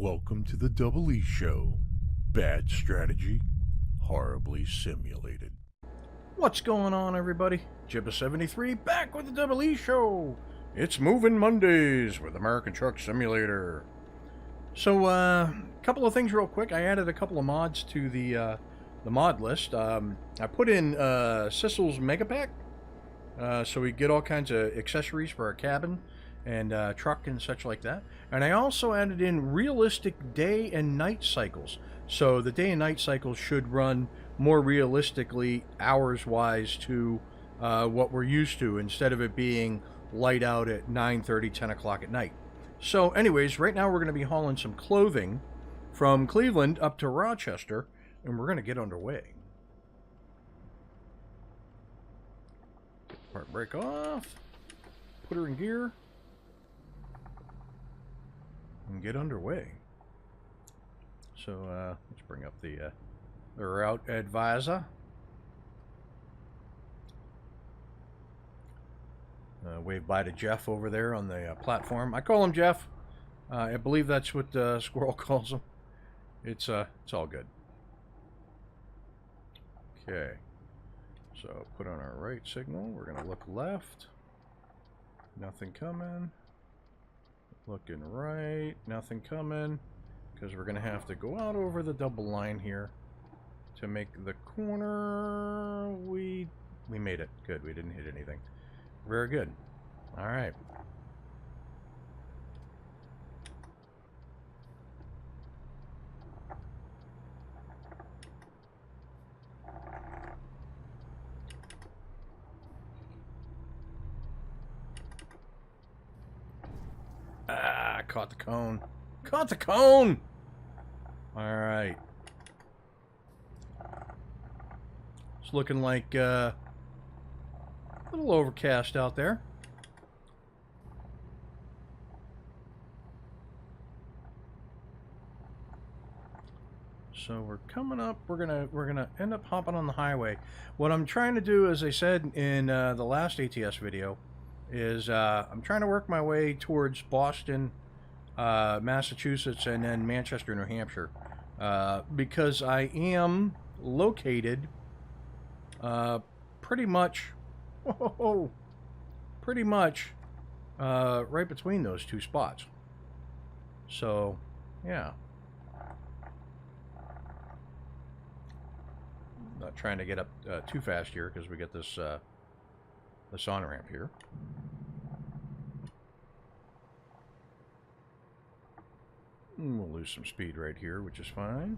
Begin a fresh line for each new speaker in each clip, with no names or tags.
Welcome to the DoubleEShow. Bad strategy, horribly simulated.
What's going on, everybody? Jibba73 back with the DoubleEShow. It's Moving Mondays with American Truck Simulator. So, a couple of things real quick. I added a couple of mods to the mod list. I put in Sissel's Mega Pack, so we get all kinds of accessories for our cabin and truck and such like that. And I also added in realistic day and night cycles. So the day and night cycles should run more realistically hours-wise to what we're used to, instead of it being light out at 9:30, 10 o'clock at night. So anyways, right now we're going to be hauling some clothing from Cleveland up to Rochester, and we're going to get underway. Get the part brake off, put her in gear, and get underway. So let's bring up the route advisor. Wave bye to Jeff over there on the platform. I call him Jeff. I believe that's what Squirrel calls him. It's all good. Okay. So put on our right signal. We're gonna look left. Nothing coming. Looking right. Nothing coming. Because we're gonna have to go out over the double line here to make the corner. We made it. Good. We didn't hit anything. Very good. All right. Ah, caught the cone. Caught the cone! All right. It's looking like a little overcast out there. So we're coming up. We're gonna end up hopping on the highway. What I'm trying to do, as I said in the last ATS video, is I'm trying to work my way towards Boston, Massachusetts, and then Manchester, New Hampshire, because I am located pretty much right between those two spots. So yeah, not trying to get up too fast here because we get this this on-ramp here. And we'll lose some speed right here, which is fine.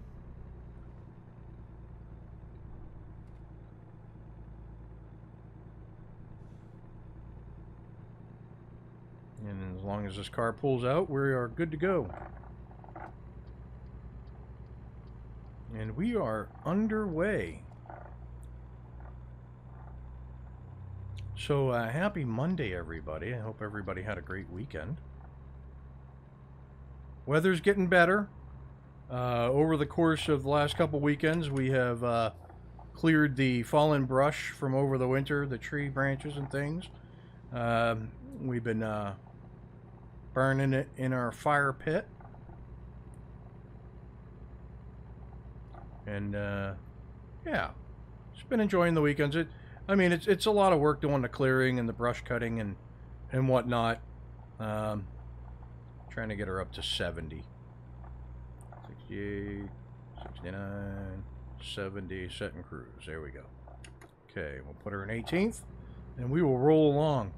And as long as this car pulls out, we are good to go. And we are underway. So happy Monday, everybody. I hope everybody had a great weekend. Weather's getting better. Over the course of the last couple weekends, we have cleared the fallen brush from over the winter, the tree branches and things. We've been burning it in our fire pit. And yeah, just been enjoying the weekends. I mean, it's a lot of work doing the clearing and the brush cutting and whatnot. Trying to get her up to 70. 68, 69, 70, set and cruise. There we go. Okay, we'll put her in 18th, and we will roll along.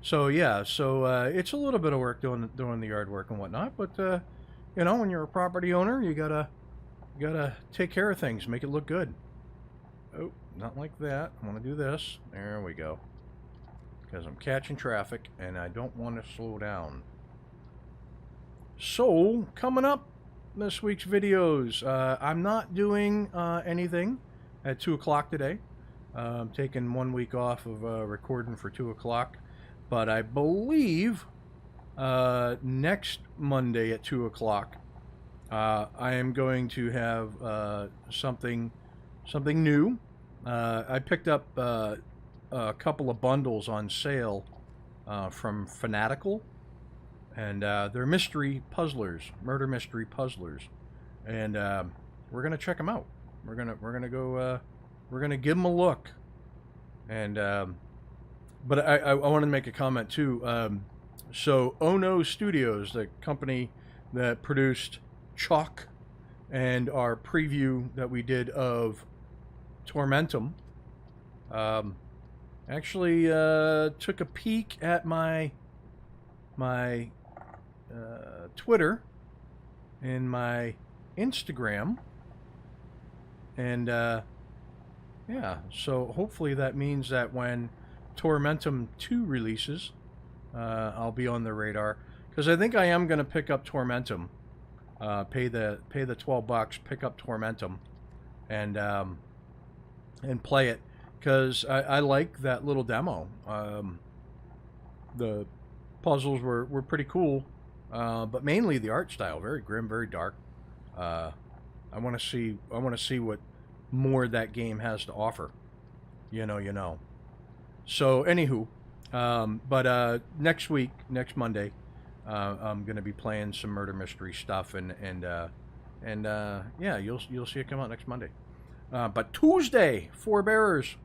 So yeah, so it's a little bit of work doing the yard work and whatnot, but you know, when you're a property owner, you gotta take care of things, make it look good. Oh, not like that. I want to do this. There we go. Because I'm catching traffic and I don't want to slow down. So, coming up this week's videos, I'm not doing anything at 2 o'clock today. I'm taking 1 week off of recording for 2 o'clock. But I believe next Monday at 2 o'clock, I am going to have something new. I picked up a couple of bundles on sale from Fanatical. and they're mystery puzzlers, murder mystery puzzlers, and we're gonna check them out. We're gonna go. We're gonna give them a look, and but I want to make a comment too. So Ono Studios, the company that produced Chalk and our preview that we did of Tormentum, actually took a peek at my Twitter and my Instagram, and yeah, so hopefully that means that when Tormentum 2 releases, I'll be on the radar, because I think I am going to pick up Tormentum, pay the $12, pick up Tormentum, and play it, because I like that little demo. The puzzles were pretty cool, but mainly the art style, very grim, very dark. I want to see what more that game has to offer. You know. So anywho, but next week, next Monday, I'm gonna be playing some murder mystery stuff, and yeah, you'll see it come out next Monday. But Tuesday, Four Bearers.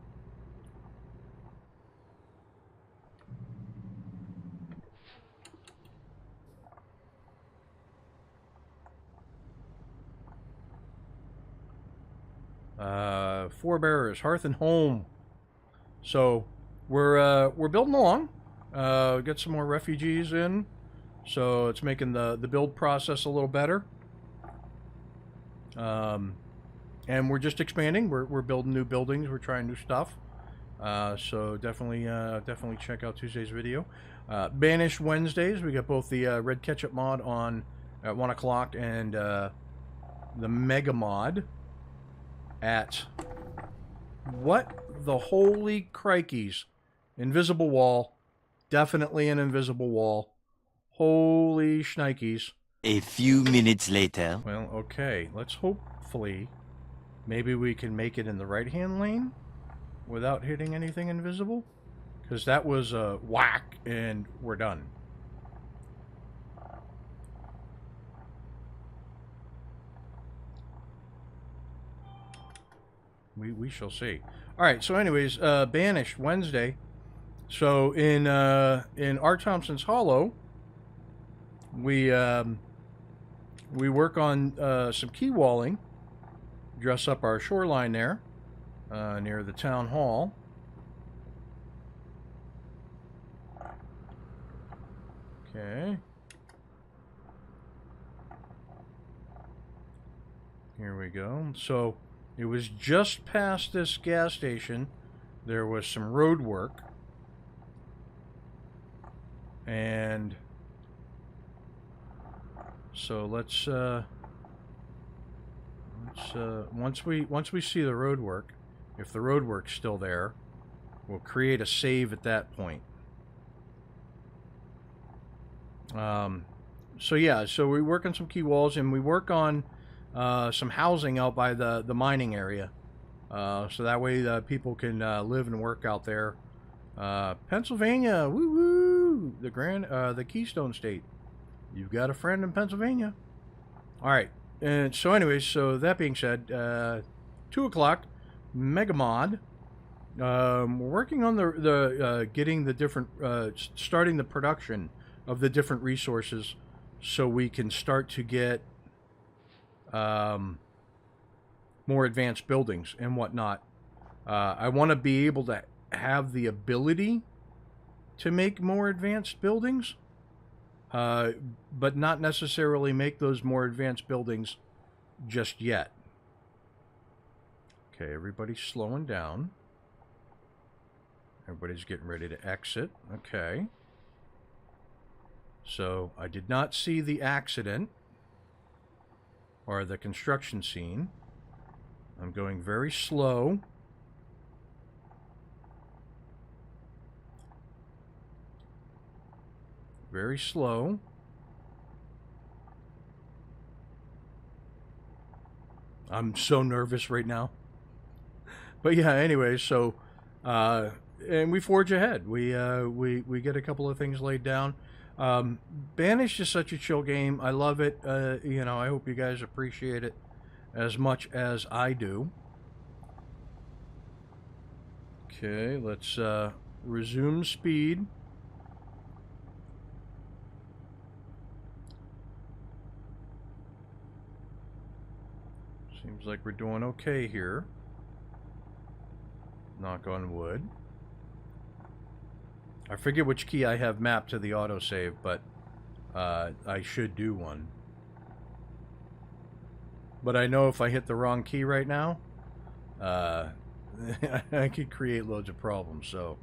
Four Bearers, Hearth and Home. So we're building along. Get some more refugees in, so it's making the build process a little better. And we're just expanding. We're building new buildings. We're trying new stuff. So definitely check out Tuesday's video. Banish Wednesdays. We got both the Red Ketchup mod on at 1 o'clock and the Mega mod at what the holy crikeys. Invisible wall. Definitely an invisible wall. Holy shnikes.
A few minutes later.
Well, okay. Let's hopefully maybe we can make it in the right-hand lane without hitting anything invisible. Because that was a whack and we're done. We shall see. All right. So, anyways, Banish Wednesday. So in R. Thompson's Hollow, we work on some key walling, dress up our shoreline there near the town hall. Okay. Here we go. So it was just past this gas station. There was some road work. And so let's once we see the road work, if the road work's still there, we'll create a save at that point. So yeah, so we work on some key walls, and we work on some housing out by the mining area, so that way people can live and work out there. Pennsylvania, woo woo! The Keystone State. You've got a friend in Pennsylvania. All right, and so anyways, so that being said, 2 o'clock, Mega Mod. We're working on the getting the different starting the production of the different resources, so we can start to get more advanced buildings and whatnot. I want to be able to have the ability to make more advanced buildings, but not necessarily make those more advanced buildings just yet. Okay, everybody's slowing down. Everybody's getting ready to exit. Okay. So, I did not see the accident or the construction scene. I'm going very slow. Very slow. I'm so nervous right now. But yeah, anyway, so and we forge ahead. We get a couple of things laid down. Banished is such a chill game. I love it. You know, I hope you guys appreciate it as much as I do. Okay, let's resume speed. Seems like we're doing okay here. Knock on wood. I forget which key I have mapped to the autosave, but I should do one. But I know if I hit the wrong key right now, I could create loads of problems, so...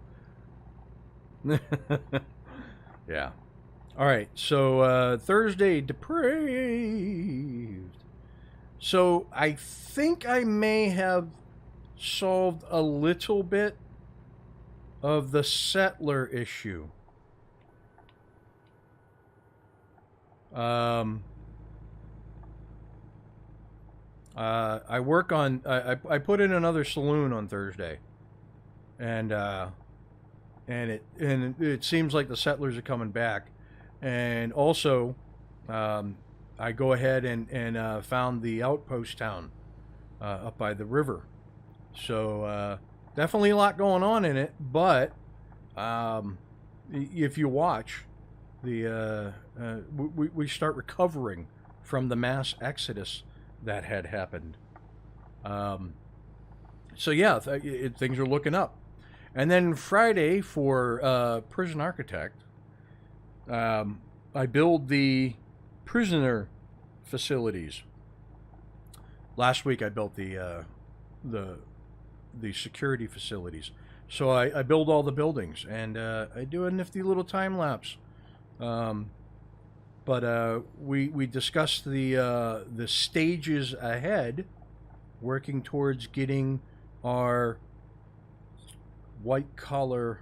yeah. Alright, so Thursday, depraved. So I think I may have solved a little bit of the settler issue. I work on... I put in another saloon on Thursday, and it seems like the settlers are coming back, and also I go ahead and found the outpost town up by the river. So definitely a lot going on in it, but if you watch, we start recovering from the mass exodus that had happened. So yeah, things are looking up. And then Friday for Prison Architect, I build the prisoner facilities. Last week I built the security facilities. So I build all the buildings, and I do a nifty little time lapse. But we discussed the stages ahead, working towards getting our white collar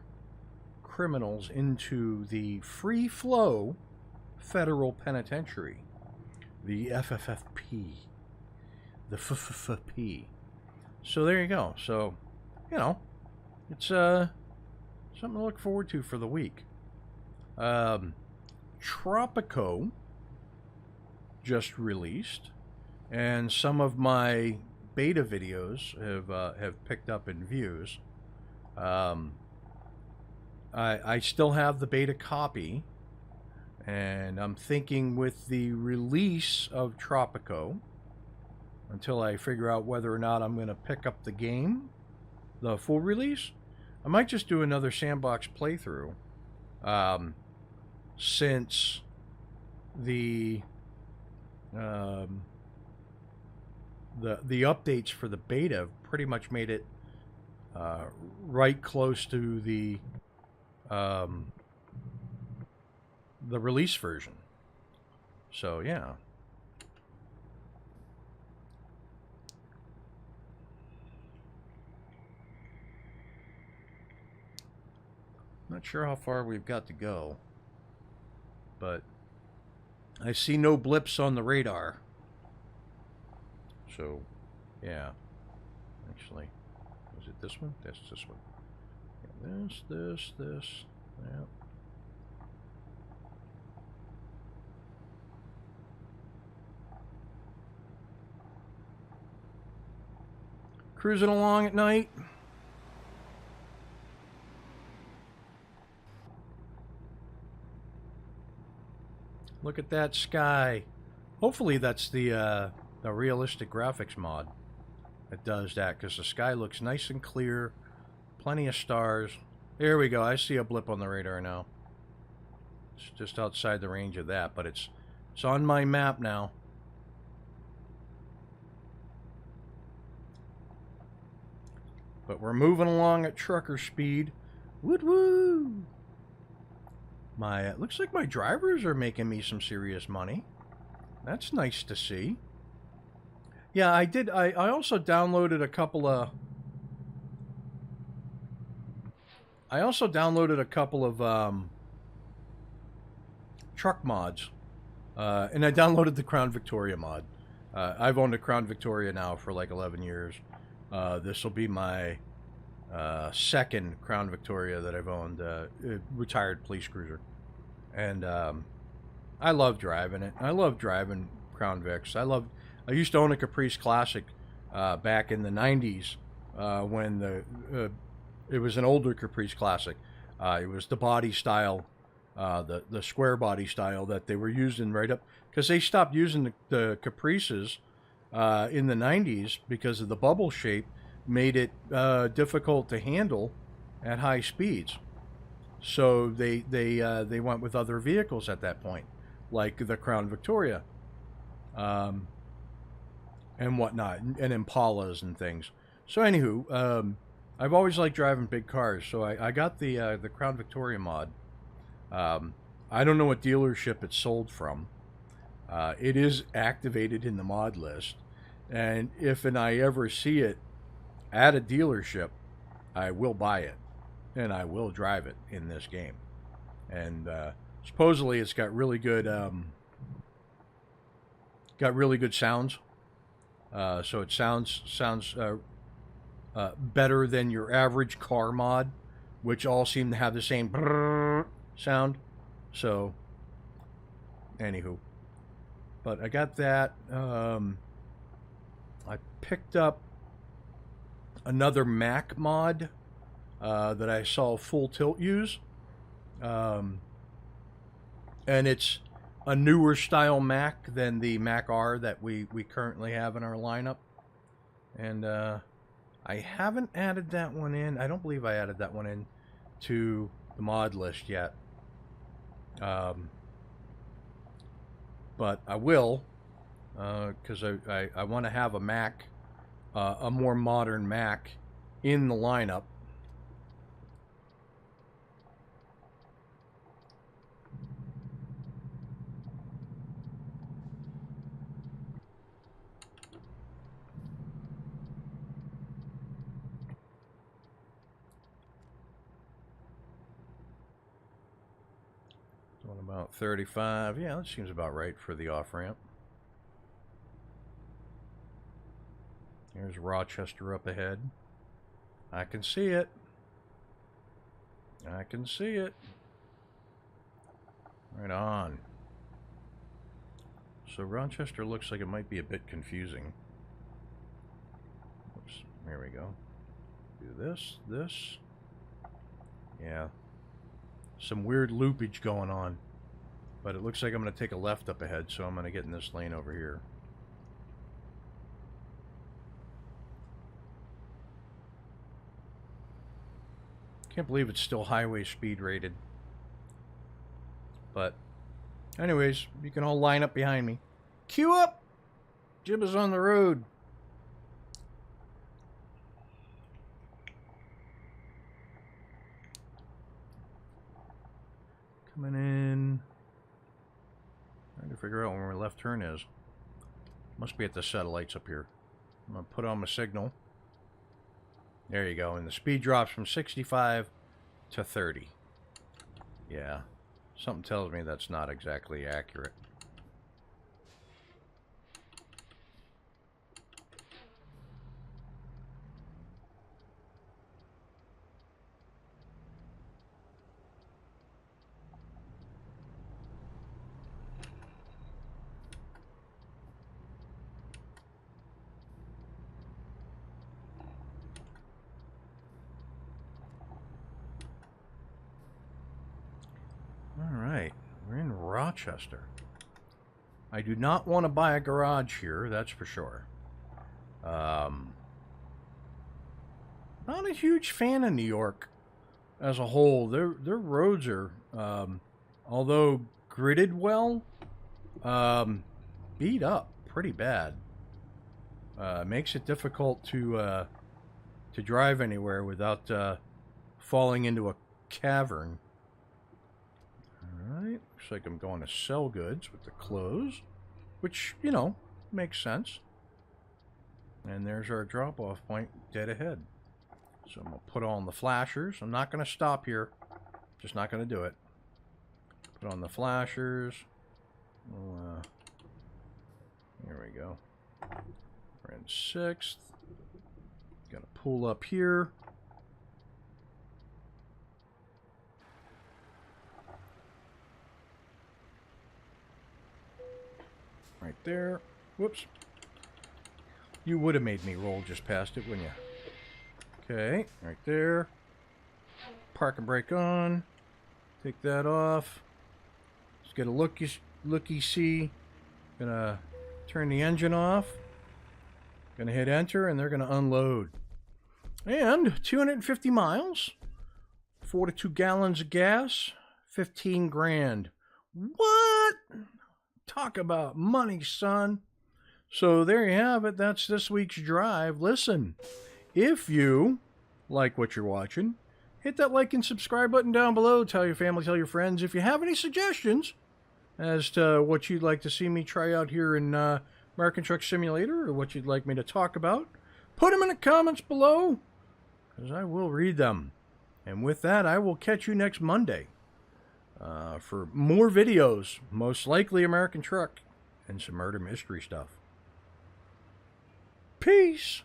criminals into the free flow federal penitentiary, the FFFP, the FFFP. So there you go. So, you know, it's something to look forward to for the week. Tropico just released, and some of my beta videos have picked up in views. I still have the beta copy, and I'm thinking with the release of Tropico, until I figure out whether or not I'm going to pick up the game, the full release, I might just do another sandbox playthrough, since the updates for the beta pretty much made it right close to the release version. So yeah. Not sure how far we've got to go, but I see no blips on the radar. So, yeah. Actually, is it this one? That's this one. Yeah, this. Yeah. Cruising along at night. Look at that sky. Hopefully that's the realistic graphics mod that does that, because the sky looks nice and clear. Plenty of stars. There we go. I see a blip on the radar now. It's just outside the range of that, but it's on my map now. But we're moving along at trucker speed. Woot woo! Looks like my drivers are making me some serious money. That's nice to see. Yeah, I did. I also downloaded a couple of... truck mods. And I downloaded the Crown Victoria mod. I've owned a Crown Victoria now for like 11 years. This will be my second Crown Victoria that I've owned. Retired police cruiser. And I love driving it. I love driving Crown Vics. I used to own a Caprice Classic back in the 90s when it was an older Caprice Classic. It was the body style, the square body style that they were using right up, because they stopped using the Caprices in the 90s because of the bubble shape made it difficult to handle at high speeds. So they went with other vehicles at that point, like the Crown Victoria, and whatnot, and Impalas and things. So anywho, I've always liked driving big cars, so I got the Crown Victoria mod. I don't know what dealership it's sold from. It is activated in the mod list, and if I ever see it at a dealership, I will buy it, and I will drive it in this game. And supposedly it's got really good sounds. So it sounds better than your average car mod, which all seem to have the same sound. So, anywho, but I got that. I picked up another Mac mod that I saw Full Tilt use, and it's a newer style Mac than the Mac R that we currently have in our lineup. And I haven't added that one in. I don't believe I added that one in to the mod list yet. But I will, because I want to have a Mac, a more modern Mac in the lineup. About 35. Yeah, that seems about right for the off-ramp. Here's Rochester up ahead. I can see it. I can see it. Right on. So Rochester looks like it might be a bit confusing. Oops, there we go. Do this. Yeah. Some weird loopage going on. But it looks like I'm going to take a left up ahead, so I'm going to get in this lane over here. Can't believe it's still highway speed rated. But, anyways, you can all line up behind me. Queue up! Jibba's on the road. Coming in. Trying to figure out where my left turn is. Must be at the set of lights up here. I'm going to put on my signal. There you go. And the speed drops from 65 to 30. Yeah. Something tells me that's not exactly accurate. Rochester. I do not want to buy a garage here, that's for sure. Not a huge fan of New York as a whole. Their roads are, although gridded well, beat up pretty bad. Makes it difficult to drive anywhere without falling into a cavern. Alright, looks like I'm going to sell goods with the close, which, you know, makes sense. And there's our drop-off point dead ahead. So I'm going to put on the flashers. I'm not going to stop here. Just not going to do it. Put on the flashers. Here we go. We're in 6th. Got to pull up here. right there. Whoops. You would have made me roll just past it, wouldn't you? Okay, right there. Park and brake on. Take that off. Let's get a looky-see. Gonna turn the engine off. Gonna hit enter, and they're gonna unload. And 250 miles, 42 gallons of gas, 15 grand. What? Talk about money, son. So there you have it. That's this week's drive. Listen, if you like what you're watching, hit that like and subscribe button down below. Tell your family, tell your friends. If you have any suggestions as to what you'd like to see me try out here in American Truck Simulator, or what you'd like me to talk about, put them in the comments below, because I will read them. And with that, I will catch you next Monday for more videos, most likely American Truck, and some murder mystery stuff. Peace!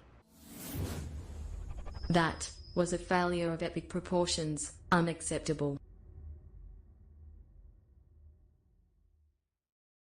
That was a failure of epic proportions, unacceptable.